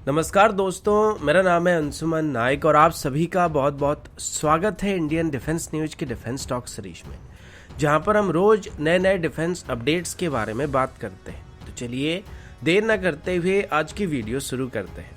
नमस्कार दोस्तों, मेरा नाम है अंशुमन नायक और आप सभी का बहुत बहुत स्वागत है इंडियन डिफेंस न्यूज के डिफेंस टॉक सीरीज में, जहां पर हम रोज नए नए डिफेंस अपडेट्स के बारे में बात करते हैं। तो चलिए देर न करते हुए आज की वीडियो शुरू करते हैं।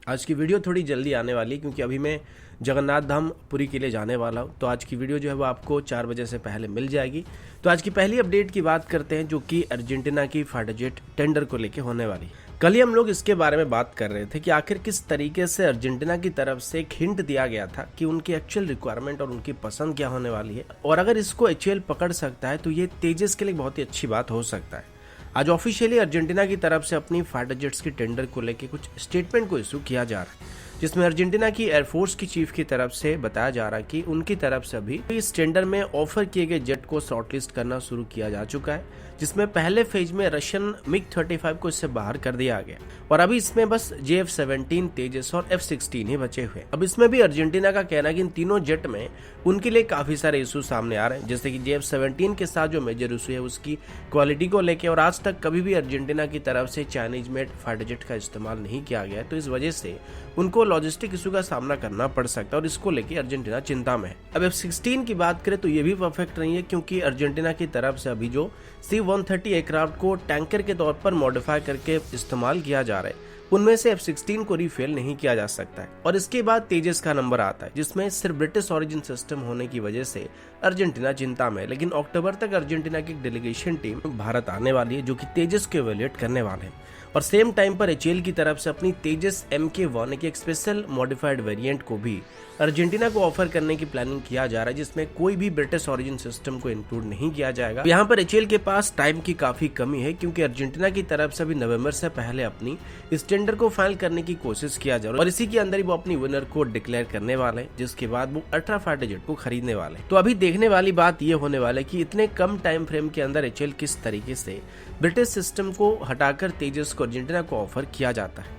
आज की वीडियो थोड़ी जल्दी आने वाली है क्योंकि अभी मैं जगन्नाथ धाम पुरी के लिए जाने वाला हूँ। तो आज की वीडियो जो है वो आपको 4 बजे से पहले मिल जाएगी। तो आज की पहली अपडेट की बात करते हैं, जो कि अर्जेंटीना की फाइटर जेट टेंडर को लेके होने वाली है। कल ही हम लोग इसके बारे में बात कर रहे थे कि आखिर किस तरीके से अर्जेंटीना की तरफ से एक हिंट दिया गया था कि उनकी एक्चुअल रिक्वायरमेंट और उनकी पसंद क्या होने वाली है, और अगर इसको एचएएल पकड़ सकता है तो ये तेजस के लिए बहुत ही अच्छी बात हो सकता है। आज ऑफिशियली अर्जेंटीना की तरफ से अपनी फाइटर जेट्स की टेंडर को लेकर कुछ स्टेटमेंट को इशू किया जा रहा है, जिसमें अर्जेंटीना की एयरफोर्स की चीफ की तरफ से बताया जा रहा है कि उनकी तरफ से अभी इस टेंडर में ऑफर किए गए जेट को शॉर्टलिस्ट करना शुरू किया जा चुका है, जिसमें पहले फेज में रशियन मिग-35 को इससे बाहर कर दिया गया और अभी इसमें बस JF-17, तेजस और F-16 ही बचे हुए। अब इसमें भी अर्जेंटीना का कहना है कि इन तीनों जेट में उनके लिए काफी सारे इशू सामने आ रहे हैं, जैसे कि JF-17 के साथ जो मेजर इशू है उसकी क्वालिटी को लेकर, और आज तक कभी भी अर्जेंटीना की तरफ से चाइनीज मेड फाइटर जेट का इस्तेमाल नहीं किया गया, तो इस वजह से उनको लॉजिस्टिक इशू का सामना करना पड़ सकता है और इसको लेकर अर्जेंटीना चिंता में है। अब F-16 की बात करें तो ये भी परफेक्ट नहीं है, क्योंकि अर्जेंटीना की तरफ से अभी जो C-130 एयरक्राफ्ट को टैंकर के तौर पर मॉडिफाई करके इस्तेमाल किया जा रहा है, उनमें से F-16 को रिफेल नहीं किया जा सकता है। और इसके बाद तेजस का नंबर आता है, जिसमें सिर्फ ब्रिटिश ओरिजिन सिस्टम होने की वजह से अर्जेंटीना चिंता में है। लेकिन अक्टूबर तक अर्जेंटीना की डेलीगेशन टीम भारत आने वाली है, जो कि तेजस को इवेल्युएट करने वाले हैं। और सेम टाइम पर एचएएल की तरफ से अपनी तेजस MK-1 की एक स्पेशल मॉडिफाइड वेरिएंट को भी अर्जेंटीना को ऑफर करने की प्लानिंग किया जा रहा है, जिसमें कोई भी ब्रिटिश ओरिजिन सिस्टम को इंक्लूड नहीं किया जाएगा। यहाँ पर एचएएल के पास टाइम की काफी कमी है, क्योंकि अर्जेंटीना की तरफ से अभी नवंबर से पहले अपनी इस टेंडर को फाइल करने की कोशिश किया जा रहा है और इसी के अंदर ही वो अपनी विनर को डिक्लेयर करने वाले हैं, जिसके बाद वो अल्ट्रा फाइटर जेट को खरीदने वाले हैं। तो अभी देखने वाली बात ये होने वाला है कि इतने कम टाइम फ्रेम के अंदर एचएएल किस तरीके से ब्रिटिश सिस्टम को हटाकर तेजस को अर्जेंटीना को ऑफर किया जाता है।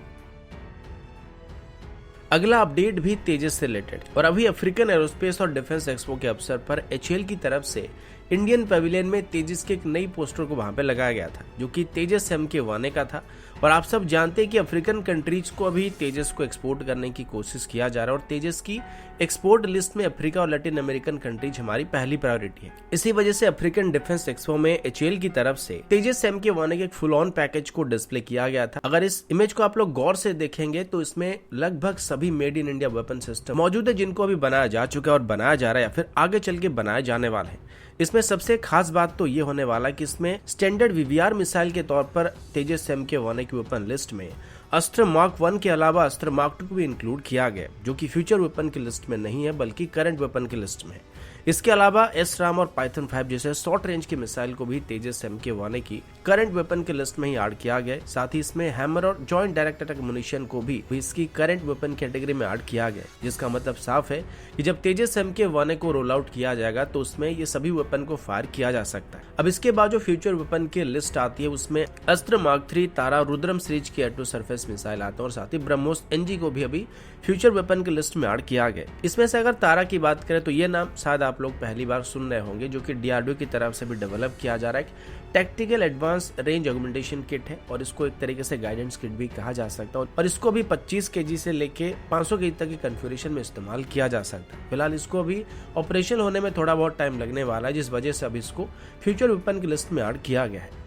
अगला अपडेट भी तेजस से रिलेटेड, और अभी अफ्रीकन एरोस्पेस और डिफेंस एक्सपो के अवसर पर एचएएल की तरफ से इंडियन पेविलियन में तेजस के एक नई पोस्टर को वहां पे लगाया गया था, जो कि तेजस MK-1 का था। और आप सब जानते हैं कि अफ्रीकन कंट्रीज को अभी तेजस को एक्सपोर्ट करने की कोशिश किया जा रहा है, और तेजस की एक्सपोर्ट लिस्ट में अफ्रीका और लैटिन अमेरिकन कंट्रीज हमारी पहली प्रायोरिटी है। इसी वजह से अफ्रीकन डिफेंस एक्सपो में एचएएल की तरफ से तेजस MK-1 के एक फुल ऑन पैकेज को डिस्प्ले किया गया था। अगर इस इमेज को आप लोग गौर से देखेंगे तो इसमें लगभग सभी made in India weapon system मौजूद है, जिनको अभी बनाया जा चुका है और बनाया जा रहा है या फिर आगे चल के बनाए जाने वाले हैं। इसमें सबसे खास बात तो ये होने वाला है कि इसमें स्टैंडर्ड VVR मिसाइल के तौर पर तेजस MK-1 की वेपन लिस्ट में अस्त्र मार्क 1 के अलावा अस्त्र मार्क 2 को भी इंक्लूड किया गया, जो कि फ्यूचर वेपन की लिस्ट में नहीं है बल्कि करंट वेपन की लिस्ट में है। इसके अलावा SRAM और पाइथन 5 जैसे शॉर्ट रेंज की मिसाइल को भी तेजस MK-1 की करंट वेपन की लिस्ट में ही ऐड किया गया। साथ ही इसमें हैमर और जॉइंट डायरेक्ट अटैक मुनिशन को भी इसकी करंट वेपन कैटेगरी में ऐड किया गया, जिसका मतलब साफ है कि जब तेजस MK-1 को रोल आउट किया जाएगा तो उसमें ये सभी वेपन को फायर किया जा सकता है। अब इसके बाद जो फ्यूचर वेपन की लिस्ट आती है उसमें अस्त्र मार्क 3, तारा, रुद्रम सीरीज की एयर टू सरफेस मिसाइल आता है, और साथ ही ब्रह्मोस NG को भी अभी फ्यूचर वेपन की लिस्ट में ऐड किया गया। इसमें से अगर तारा की बात करें तो ये नाम शायद आप लोग पहली बार सुन रहे होंगे, जो कि DRDO की तरफ से भी डेवलप किया जा रहा है। Tactical advance range augmentation kit है, और इसको एक तरीके से गाइडेंस किट भी कहा जा सकता है, और इसको भी 25 kg से लेके 500 kg तक की कॉन्फ़िगरेशन में इस्तेमाल किया जा सकता है। फिलहाल इसको भी ऑपरेशन होने में थोड़ा बहुत टाइम लगने वाला है, जिस वजह से अभी इसको फ्यूचर वेपन की लिस्ट में ऐड किया गया है।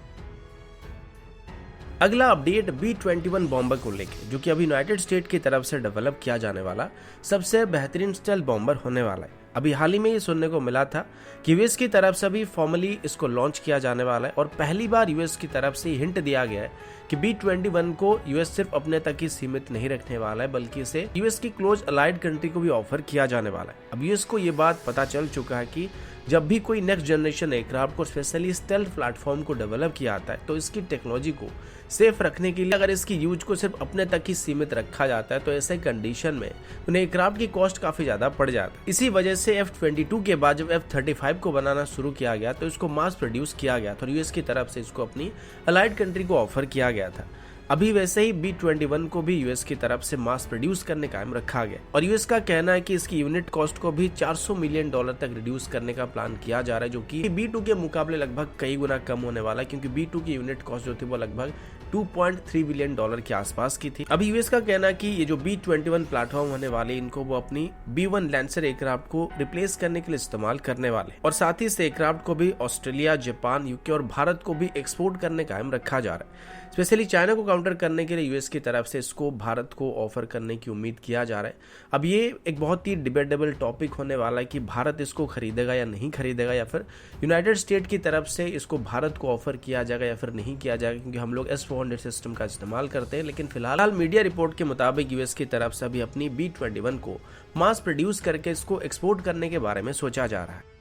अगला अपडेट B-21 बॉम्बर को लेकर, जो कि अभी यूनाइटेड स्टेट की तरफ से डेवलप किया जाने वाला सबसे बेहतरीन स्टेल बॉम्बर होने वाला है। अभी हाल ही में ये सुनने को मिला था कि यूएस की तरफ से भी फॉर्मली इसको लॉन्च किया जाने वाला है, और पहली बार यूएस की तरफ से हिंट दिया गया है कि B-21 को यूएस सिर्फ अपने तक ही सीमित नहीं रखने वाला है, बल्कि इसे यूएस की क्लोज अलाइड कंट्री को भी ऑफर किया जाने वाला है। अब यूएस को ये बात पता चल चुका है कि जब भी कोई नेक्स्ट जनरेशन एयरक्राफ्ट को स्पेशली स्टेल्थ प्लेटफॉर्म को डेवलप किया आता है, तो इसकी टेक्नोलॉजी को सेफ रखने के लिए अगर इसकी यूज को सिर्फ अपने तक ही सीमित रखा जाता है, तो ऐसे कंडीशन में उन्हें एयरक्राफ्ट की कॉस्ट काफी ज्यादा पड़ जाता है। इसी वजह से F-22 के बाद जब F-35 को बनाना शुरू किया गया तो इसको मास प्रोड्यूस किया गया था, और यूएस की तरफ से इसको अपनी अलाइड कंट्री को ऑफर किया गया था। अभी वैसे ही B-21 को भी यूएस की तरफ से मास प्रोड्यूस करने कायम रखा गया और यूएस का कहना है कि इसकी यूनिट कॉस्ट को भी $400 मिलियन तक रिड्यूस करने का प्लान किया जा रहा है, जो कि B2 के मुकाबले लगभग कई गुना कम होने वाला है, क्योंकि B2 की यूनिट कॉस्ट जो थी वो लगभग $2.3 बिलियन के आसपास की थी। अभी यूएस का कहना है कि ये जो B-21 प्लेटफॉर्म होने वाले, इनको वो अपनी B-1 लैंसर एयरक्राफ्ट को रिप्लेस करने के लिए इस्तेमाल करने वाले और साथ ही इस एयरक्राफ्ट को भी ऑस्ट्रेलिया, जापान, यूके और भारत को भी एक्सपोर्ट करने कायम रखा जा रहा है। स्पेशली चाइना को काउंटर करने के लिए यूएस की तरफ से इसको भारत को ऑफर करने की उम्मीद किया जा रहा है। अब ये एक बहुत ही डिबेटेबल टॉपिक होने वाला है कि भारत इसको खरीदेगा या नहीं खरीदेगा, या फिर यूनाइटेड स्टेट की तरफ से इसको भारत को ऑफर किया जाएगा या फिर नहीं किया जाएगा, क्योंकि हम लोग S-400 सिस्टम का इस्तेमाल करते हैं। लेकिन फिलहाल मीडिया रिपोर्ट के मुताबिक यूएस की तरफ से अभी अपनी B-21 को मास प्रोड्यूस करके इसको एक्सपोर्ट करने के बारे में सोचा जा रहा है।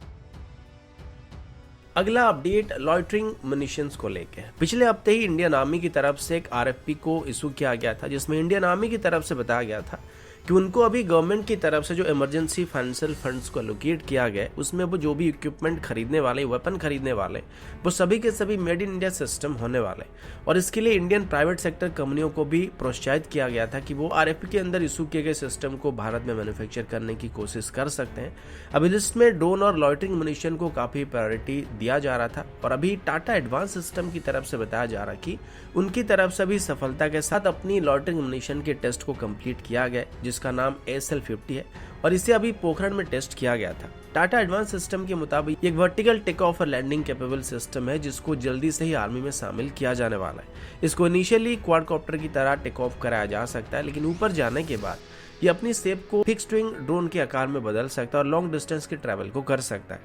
अगला अपडेट लॉइटरिंग मुनिशंस को लेकर। पिछले हफ्ते ही इंडियन आर्मी की तरफ से एक RFP को इशू किया गया था, जिसमें इंडियन आर्मी की तरफ से बताया गया था कि उनको अभी गवर्नमेंट की तरफ से जो इमरजेंसी फाइनेंशियल फंड्स को एलोकेट किया गया, उसमें वो जो भी इक्विपमेंट खरीदने वाले, वेपन खरीदने वाले, वो सभी के सभी मेड इन इंडिया सिस्टम होने वाले। और इसके लिए इंडियन प्राइवेट सेक्टर कंपनियों को भी प्रोत्साहित किया गया था कि वो RFP के अंदर इशू किए गए सिस्टम को भारत में मैन्युफैक्चर करने की कोशिश कर सकते हैं। अभी लिस्ट में ड्रोन और लॉइटरिंग मुनिशन को काफी प्रायोरिटी दिया जा रहा था और अभी टाटा एडवांस सिस्टम की तरफ से बताया जा रहा कि उनकी तरफ से भी सफलता के साथ अपनी लॉइटरिंग मुनिशन के टेस्ट को कंप्लीट किया गया, जिसका नाम ASL-50 है और इसे अभी पोखरण में टेस्ट किया गया था। टाटा एडवांस सिस्टम के मुताबिक एक वर्टिकल टेक ऑफ और लैंडिंग कैपेबल सिस्टम है, जिसको जल्दी से ही आर्मी में शामिल किया जाने वाला है। इसको इनिशियली क्वाडकॉप्टर की तरह टेक ऑफ कराया जा सकता है, लेकिन ऊपर जाने के बाद ये अपनी शेप को फिक्स्ड विंग ड्रोन के आकार में बदल सकता है और लॉन्ग डिस्टेंस के ट्रैवल को कर सकता है।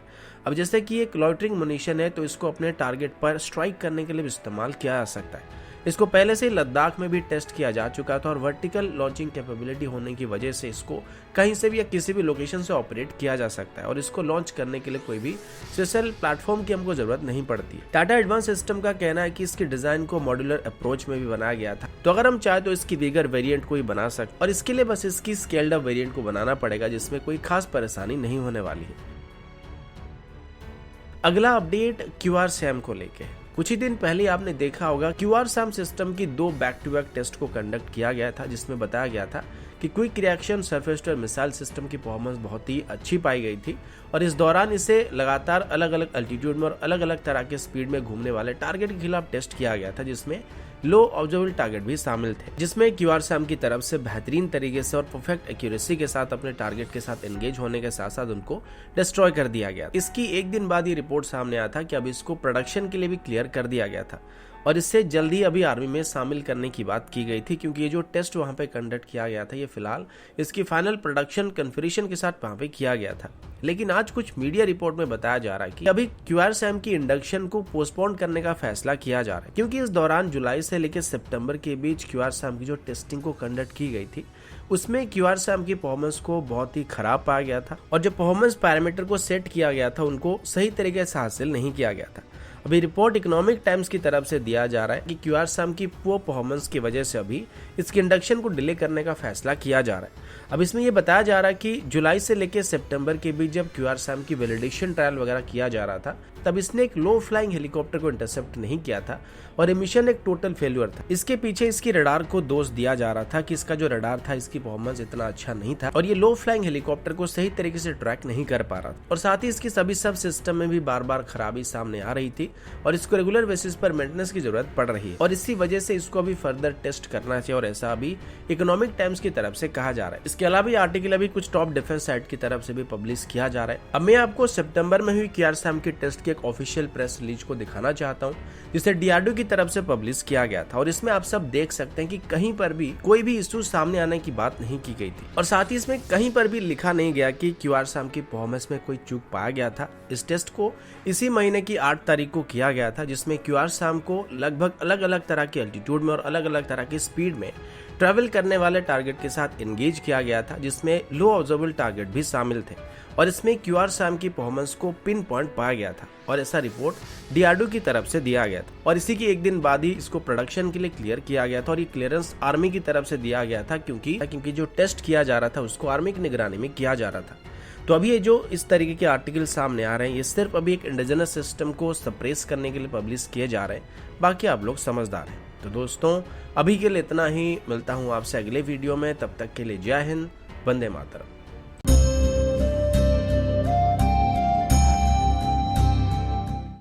अब जैसे कि एक लॉइटरिंग मुनिशन है, तो इसको अपने टारगेट पर स्ट्राइक करने के लिए भी इस्तेमाल किया जा सकता है। इसको पहले से ही लद्दाख में भी टेस्ट किया जा चुका था और वर्टिकल लॉन्चिंग कैपेबिलिटी होने की वजह से इसको कहीं से भी या किसी भी लोकेशन से ऑपरेट किया जा सकता है और इसको लॉन्च करने के लिए कोई भी स्पेशल प्लेटफॉर्म की हमको जरूरत नहीं पड़ती। टाटा एडवांस सिस्टम का कहना है कि इसके डिजाइन को मॉड्यूलर अप्रोच में भी बनाया गया था, तो अगर हम चाहे तो इसकी दीगर वेरिएंट को ही बना सकते और इसके लिए बस इसकी स्केल्ड अप वेरिएंट को बनाना पड़ेगा, जिसमें कोई खास परेशानी नहीं होने वाली है। अगला अपडेट QR-SAM को लेके। कुछ ही दिन पहले आपने देखा होगा QR-SAM सिस्टम की 2 बैक टू बैक टेस्ट को कंडक्ट किया गया था, जिसमें बताया गया था कि quick reaction surface to air missile system की परफॉर्मेंस बहुत ही अच्छी पाई गई थी और इस दौरान इसे लगातार अलग अलग अल्टीट्यूड में और अलग अलग तरह के स्पीड में घूमने वाले टारगेट के खिलाफ टेस्ट किया गया था, जिसमें लो ऑब्जर्वेबल टारगेट भी शामिल थे, जिसमें QR-SAM की तरफ से बेहतरीन तरीके से और परफेक्ट एक्यूरेसी के साथ अपने टारगेट के साथ एंगेज होने के साथ साथ उनको डिस्ट्रॉय कर दिया गया। इसकी एक दिन बाद ये रिपोर्ट सामने आया था कि अब इसको प्रोडक्शन के लिए भी क्लियर कर दिया गया था और इससे जल्दी अभी आर्मी में शामिल करने की बात की गई थी, क्योंकि ये जो टेस्ट वहां पे कंडक्ट किया गया था, ये फिलहाल इसकी फाइनल प्रोडक्शन कन्फिगरेशन के साथ वहां पे किया गया था। लेकिन आज कुछ मीडिया रिपोर्ट में बताया जा रहा है कि अभी QR-SAM की इंडक्शन को पोस्टपोन करने का फैसला किया जा रहा है, क्योंकि इस दौरान जुलाई से लेकर सितंबर के बीच QR-SAM की जो टेस्टिंग को कंडक्ट की गई थी, उसमें QR-SAM की परफॉर्मेंस को बहुत ही खराब पाया गया था और जो परफॉर्मेंस पैरामीटर को सेट किया गया था, उनको सही तरीके से हासिल नहीं किया गया था। अभी रिपोर्ट इकोनॉमिक टाइम्स की तरफ से दिया जा रहा है कि QR-SAM की पुअर परफॉर्मेंस की वजह से अभी इसके इंडक्शन को डिले करने का फैसला किया जा रहा है। अब इसमें यह बताया जा रहा है कि जुलाई से लेकर सितंबर के बीच जब QR-SAM की वैलिडेशन ट्रायल वगैरह किया जा रहा था, तब इसने एक लो फ्लाइंग हेलीकॉप्टर को इंटरसेप्ट नहीं किया था और ये मिशन एक टोटल फेल्यूर था। इसके पीछे इसकी रडार को दोष दिया जा रहा था कि इसका जो रडार था, इसकी परफॉर्मेंस इतना अच्छा नहीं था और ये लो फ्लाइंग हेलीकॉप्टर को सही तरीके से ट्रैक नहीं कर पा रहा था और साथ ही इसकी सभी सब सिस्टम में भी बार बार खराबी सामने आ रही थी और इसको रेगुलर बेसिस पर मेंटेनेंस की जरूरत पड़ रही है और इसी वजह से इसको अभी फर्दर टेस्ट करना चाहिए और ऐसा अभी इकोनॉमिक टाइम्स की तरफ से कहा जा रहा है। इसके अलावा ये आर्टिकल अभी कुछ टॉप डिफेंस साइट की तरफ से भी पब्लिश किया जा रहा है। अब मैं आपको सितंबर में हुई QR-SAM की टेस्ट की एक ऑफिशियल प्रेस रिलीज को दिखाना चाहता हूँ, जिसे DRDO की तरफ से पब्लिश किया गया था और इसमें आप सब देख सकते हैं कि कहीं पर भी कोई भी इशू सामने आने की बात नहीं की गई थी और साथ ही इसमें कहीं पर भी लिखा नहीं गया कि QR-SAM की परफॉर्मेंस में कोई चूक पाया गया था। इस टेस्ट को इसी महीने की 8 तारीख को किया गया था, जिसमें QR-SAM को लगभग अलग अलग तरह के एल्टीट्यूड में और अलग अलग तरह की स्पीड में ट्रैवल करने वाले टारगेट के साथ एंगेज किया गया था, जिसमें लो ऑब्जर्वेबल टारगेट भी शामिल थे और इसमें QR-SAM की परफॉर्मेंस को पिन पॉइंट पाया गया था और ऐसा रिपोर्ट DRDO की तरफ से दिया गया था और इसी की एक दिन बाद ही इसको प्रोडक्शन के लिए क्लियर किया गया था और ये क्लियरेंस आर्मी की तरफ से दिया गया था क्योंकि जो टेस्ट किया जा रहा था उसको आर्मी की निगरानी में किया जा रहा था। तो अभी ये जो इस तरीके के आर्टिकल सामने आ रहे हैं, ये सिर्फ अभी एक इंडिजिनस सिस्टम को सप्रेस करने के लिए पब्लिश किए जा रहे हैं, बाकी आप लोग समझदार हैं। तो दोस्तों अभी के लिए इतना ही, मिलता हूँ आपसे अगले वीडियो में, तब तक के लिए जय हिंद, वंदे मातरम।